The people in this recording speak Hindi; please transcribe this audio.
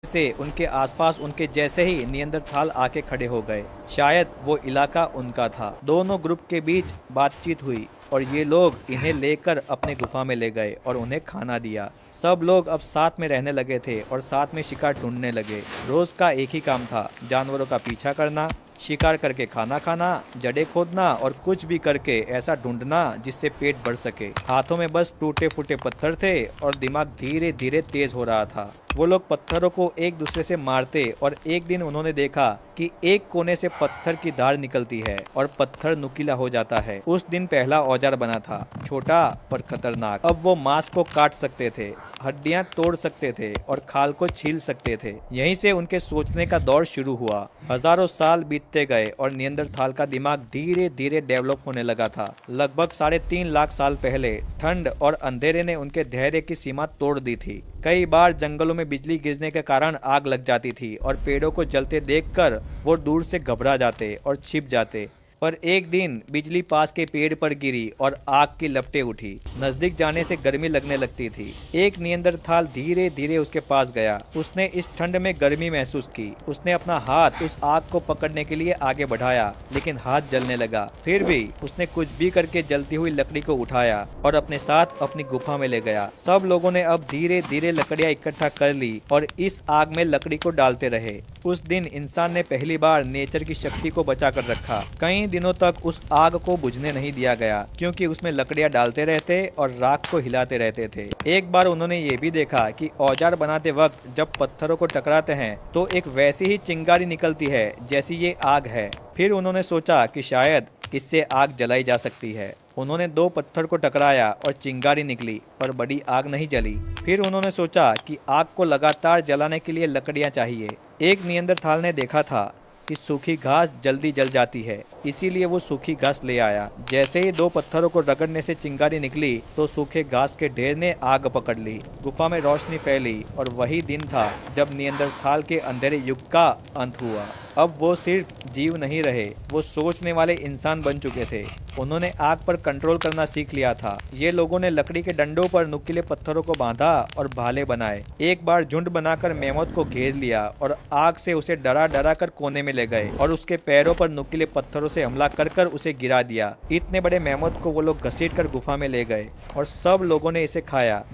से उनके आसपास उनके जैसे ही नियंदरथाल आके खड़े हो गए। शायद वो इलाका उनका था। दोनों ग्रुप के बीच बातचीत हुई और ये लोग इन्हें लेकर अपने गुफा में ले गए और उन्हें खाना दिया। सब लोग अब साथ में रहने लगे थे और साथ में शिकार ढूंढने लगे। रोज का एक ही काम था, जानवरों का पीछा करना, शिकार करके खाना खाना, जड़ें खोदना और कुछ भी करके ऐसा ढूंढना जिससे पेट भर सके। हाथों में बस टूटे फूटे पत्थर थे और दिमाग धीरे धीरे तेज हो रहा था। वो लोग पत्थरों को एक दूसरे से मारते और एक दिन उन्होंने देखा कि एक कोने से पत्थर की धार निकलती है और पत्थर नुकीला हो जाता है। उस दिन पहला औजार बना था, छोटा पर खतरनाक। अब वो मांस को काट सकते थे, हड्डियां तोड़ सकते थे और खाल को छील सकते थे। यहीं से उनके सोचने का दौर शुरू हुआ। हजारों साल बीतते गए और नियंदरथाल का दिमाग धीरे धीरे डेवलप होने लगा था। लगभग 3.5 लाख साल पहले ठंड और अंधेरे ने उनके धैर्य की सीमा तोड़ दी थी। कई बार जंगलों में बिजली गिरने के कारण आग लग जाती थी और पेड़ों को जलते देखकर वो दूर से घबरा जाते और छिप जाते। पर एक दिन बिजली पास के पेड़ पर गिरी और आग की लपटें उठी। नजदीक जाने से गर्मी लगने लगती थी। एक नियंदरथाल धीरे धीरे उसके पास गया। उसने इस ठंड में गर्मी महसूस की। उसने अपना हाथ उस आग को पकड़ने के लिए आगे बढ़ाया, लेकिन हाथ जलने लगा। फिर भी उसने कुछ भी करके जलती हुई लकड़ी को उठाया और अपने साथ अपनी गुफा में ले गया। सब लोगों ने अब धीरे धीरे लकड़ियां इकट्ठा कर ली और इस आग में लकड़ी को डालते रहे। उस दिन इंसान ने पहली बार नेचर की शक्ति को बचा कर रखा। कई दिनों तक उस आग को बुझने नहीं दिया गया, क्योंकि उसमें लकड़ियां डालते रहते और राख को हिलाते रहते थे। एक बार उन्होंने ये भी देखा कि औजार बनाते वक्त जब पत्थरों को टकराते हैं तो एक वैसी ही चिंगारी निकलती है जैसी ये आग है। फिर उन्होंने सोचा कि शायद इससे आग जलाई जा सकती है। उन्होंने 2 पत्थर को टकराया और चिंगारी निकली, पर बड़ी आग नहीं जली। फिर उन्होंने सोचा कि आग को लगातार जलाने के लिए लकड़ियां चाहिए। एक नियंदरथाल ने देखा था कि सूखी घास जल्दी जल जाती है, इसीलिए वो सूखी घास ले आया। जैसे ही 2 पत्थरों को रगड़ने से चिंगारी निकली तो सूखे घास के ढेर ने आग पकड़ ली। गुफा में रोशनी फैली और वही दिन था जब नियंदरथाल के अंधेरे युग का अंत हुआ। अब वो सिर्फ जीव नहीं रहे, वो सोचने वाले इंसान बन चुके थे। उन्होंने आग पर कंट्रोल करना सीख लिया था। ये लोगों ने लकड़ी के डंडों पर नुकीले पत्थरों को बांधा और भाले बनाए। एक बार झुंड बनाकर मेमोथ को घेर लिया और आग से उसे डरा डरा कर कोने में ले गए और उसके पैरों पर नुकीले पत्थरों से हमला कर कर उसे गिरा दिया। इतने बड़े मेमोथ को वो लोग घसीट कर गुफा में ले गए और सब लोगों ने इसे खाया।